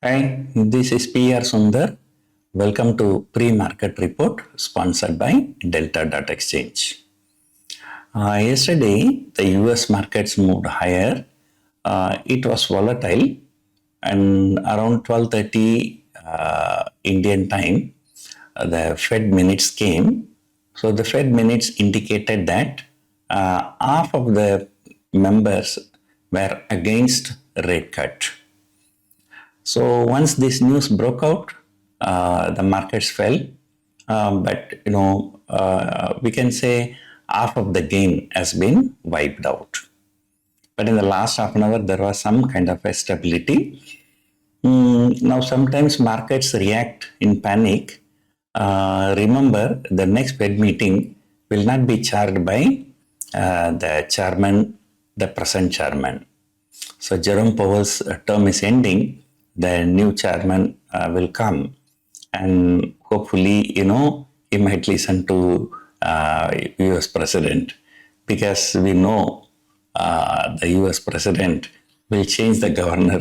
Hi, this is PR Sundar. Welcome to Pre-Market Report sponsored by Delta.Exchange. Yesterday, the US markets moved higher. It was volatile, and around 12:30 Indian time, the Fed minutes came. So the Fed minutes indicated that half of the members were against rate cut. So once this news broke out, the markets fell. But we can say half of the gain has been wiped out. But in the last half an hour, there was some kind of a stability. Now, sometimes markets react in panic. Remember, the next Fed meeting will not be chaired by the chairman, the present chairman. So Jerome Powell's term is ending. The new chairman will come, and hopefully, he might listen to US president, because we know the US president will change the governor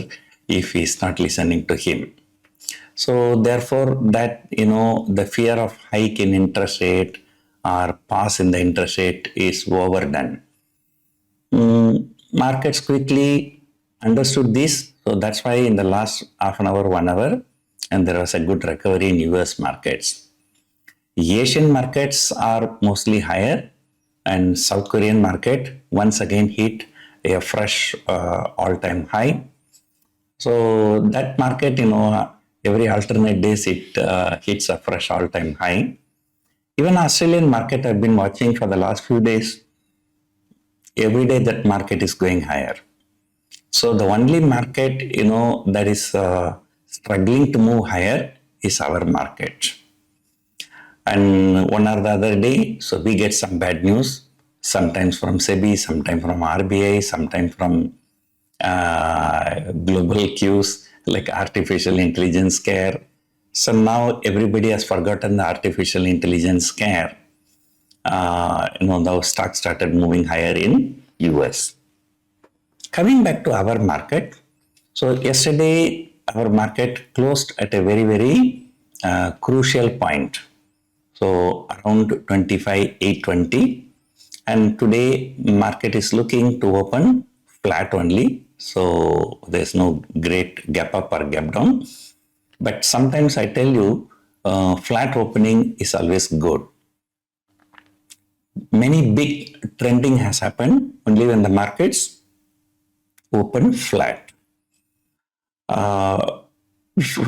if he's not listening to him. So therefore, that the fear of hike in interest rate or pause in the interest rate is overdone. Markets quickly understood this, so that's why in the last half an hour, 1 hour, and there was a good recovery in US markets. Asian markets are mostly higher, and South Korean market once again hit a fresh all-time high. So that market, every alternate days it hits a fresh all-time high. Even Australian market I've been watching for the last few days. Every day that market is going higher. So the only market, that is struggling to move higher is our market. And one or the other day, so we get some bad news, sometimes from SEBI, sometimes from RBI, sometimes from global cues like artificial intelligence scare. So now everybody has forgotten the artificial intelligence scare. The stock started moving higher in US. Coming back to our market, so yesterday our market closed at a very, very crucial point. So around 25,820, and today market is looking to open flat only. So there's no great gap up or gap down. But sometimes I tell you, flat opening is always good. Many big trending has happened only when the markets open flat.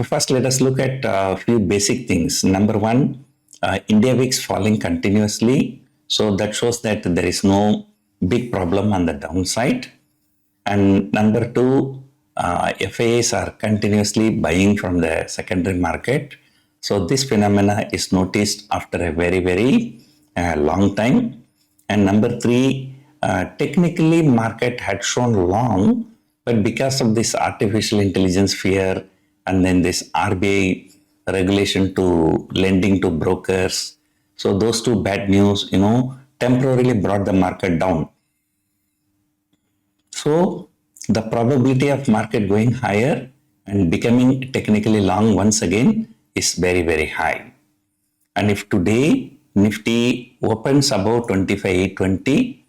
First, let us look at a few basic things. Number one, India VIX falling continuously. So that shows that there is no big problem on the downside. And number two, FIAs are continuously buying from the secondary market. So this phenomena is noticed after a very, very long time. And number three, technically market had shown long, but because of this artificial intelligence fear and then this RBI regulation to lending to brokers, so those two bad news, temporarily brought the market down. So the probability of market going higher and becoming technically long once again is very, very high. And if today Nifty opens above 25,820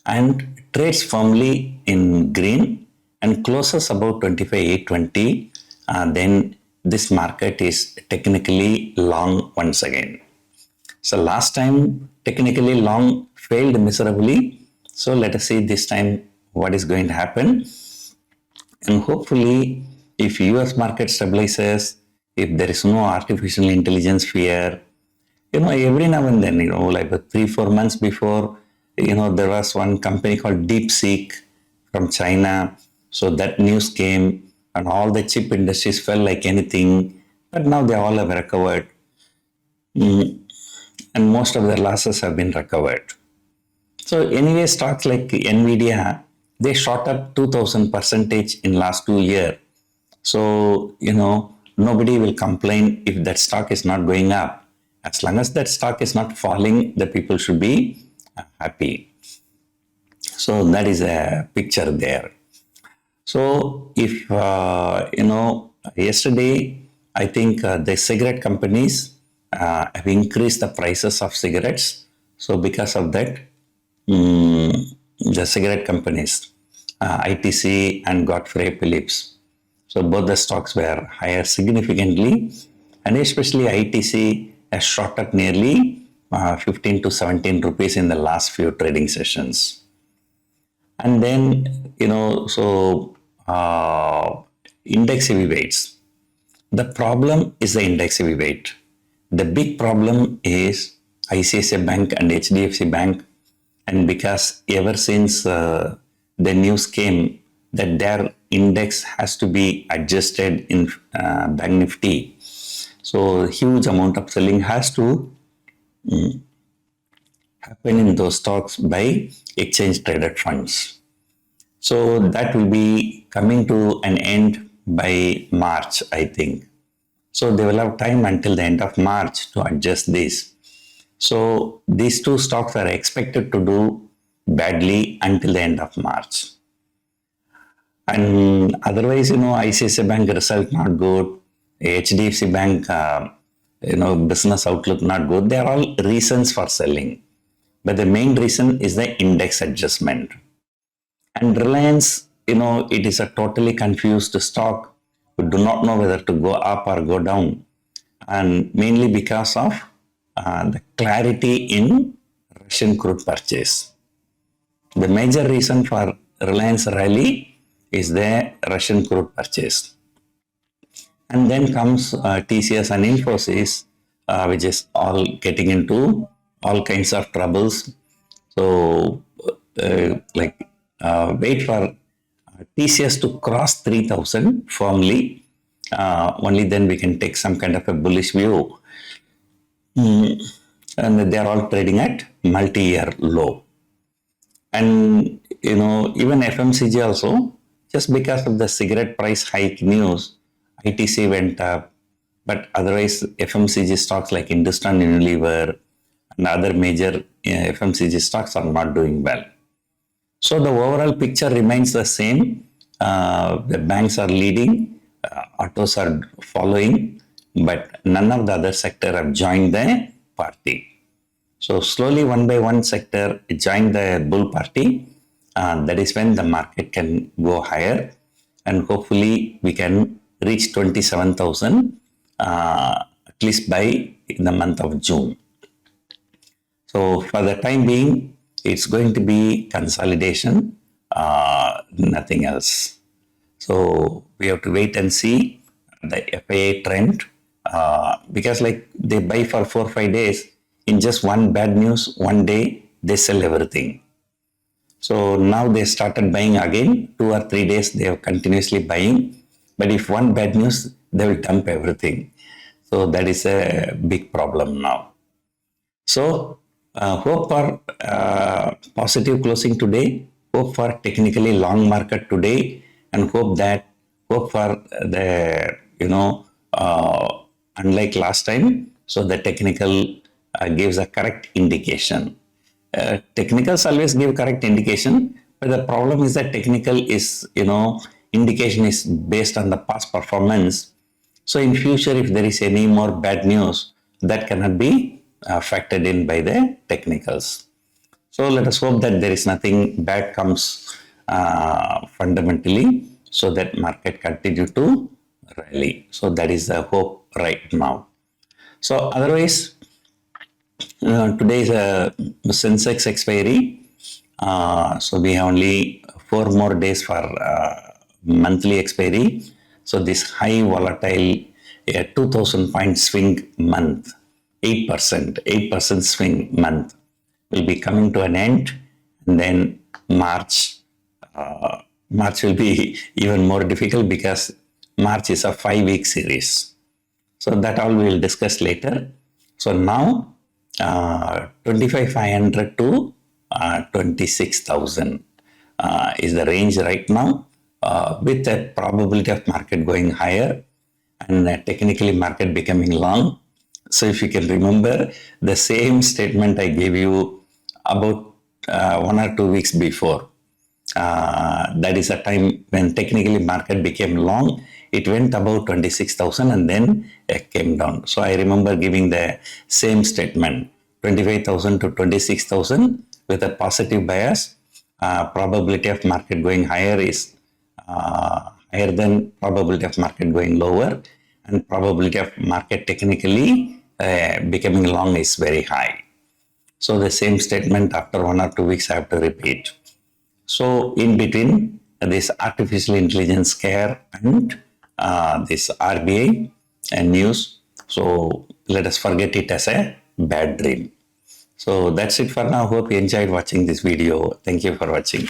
and trades firmly in green and closes above 25,820, then this market is technically long once again. So last time technically long failed miserably. So let us see this time what is going to happen. And hopefully if US market stabilizes, if there is no artificial intelligence fear, every now and then, like 3-4 months before, there was one company called DeepSeek from China. So that news came and all the chip industries fell like anything, but now they all have recovered. And most of their losses have been recovered. So anyway, stocks like Nvidia, they shot up 2000% in last 2 years. So, nobody will complain if that stock is not going up. As long as that stock is not falling, the people should be happy. So that is a picture there. So if, Yesterday, I think the cigarette companies have increased the prices of cigarettes. So because of that, mm, the cigarette companies, ITC and Godfrey Phillips, so both the stocks were higher significantly, and especially ITC has shot up nearly 15 to 17 rupees in the last few trading sessions. And then, index heavy weights. The problem is the index heavy weight. The big problem is ICICI Bank and HDFC Bank, and because ever since the news came that their index has to be adjusted in Bank Nifty, so huge amount of selling has to happen in those stocks by exchange traded funds. So that will be coming to an end by March, I think. So they will have time until the end of March to adjust this. So these two stocks are expected to do badly until the end of March. And otherwise, ICICI Bank result not good, HDFC Bank, business outlook not good. They are all reasons for selling. But the main reason is the index adjustment. And Reliance, it is a totally confused stock. We do not know whether to go up or go down. And mainly because of the clarity in Russian crude purchase. The major reason for Reliance rally is the Russian crude purchase. And then comes TCS and Infosys, which is all getting into all kinds of troubles. So, wait for TCS to cross 3,000 firmly. Only then we can take some kind of a bullish view. And they are all trading at multi-year low. And, even FMCG also, just because of the cigarette price hike news, ITC went up. But otherwise, FMCG stocks like Hindustan Unilever and other major FMCG stocks are not doing well. So the overall picture remains the same. The banks are leading, autos are following, but none of the other sector have joined the party. So slowly, one by one sector join the bull party. That is when the market can go higher, and hopefully we can reach 27,000 at least by the month of June. So for the time being, it's going to be consolidation, nothing else. So we have to wait and see the FIA trend, because they buy for 4 or 5 days. In just one bad news, one day they sell everything. So now they started buying again. 2 or 3 days they are continuously buying. But if one bad news, they will dump everything. So that is a big problem now. So hope for positive closing today. Hope for technically long market today, and hope for the unlike last time. So the technical gives a correct indication. Technicals always give correct indication, but the problem is that technical is, indication is based on the past performance. So in future, if there is any more bad news, that cannot be factored in by the technicals. So let us hope that there is nothing bad comes fundamentally, so that market continue to rally. So that is the hope right now. So otherwise, today is a Sensex expiry. So we have only 4 more days for monthly expiry. So this high volatile 2,000 point swing month, 8% swing month will be coming to an end. And then March will be even more difficult, because March is a 5-week series. So that all we will discuss later. So now 25,500 to 26,000 is the range right now, with a probability of market going higher and technically market becoming long. So if you can remember the same statement I gave you about 1 or 2 weeks before, that is a time when technically market became long. it went above 26,000 and then it came down. So I remember giving the same statement, 25,000 to 26,000 with a positive bias. Probability of market going higher is higher than probability of market going lower, and probability of market technically becoming long is very high. So the same statement after 1 or 2 weeks I have to repeat. So in between this artificial intelligence scare and this RBI and news, so let us forget it as a bad dream. So that's it for now. Hope you enjoyed watching this video. Thank you for watching.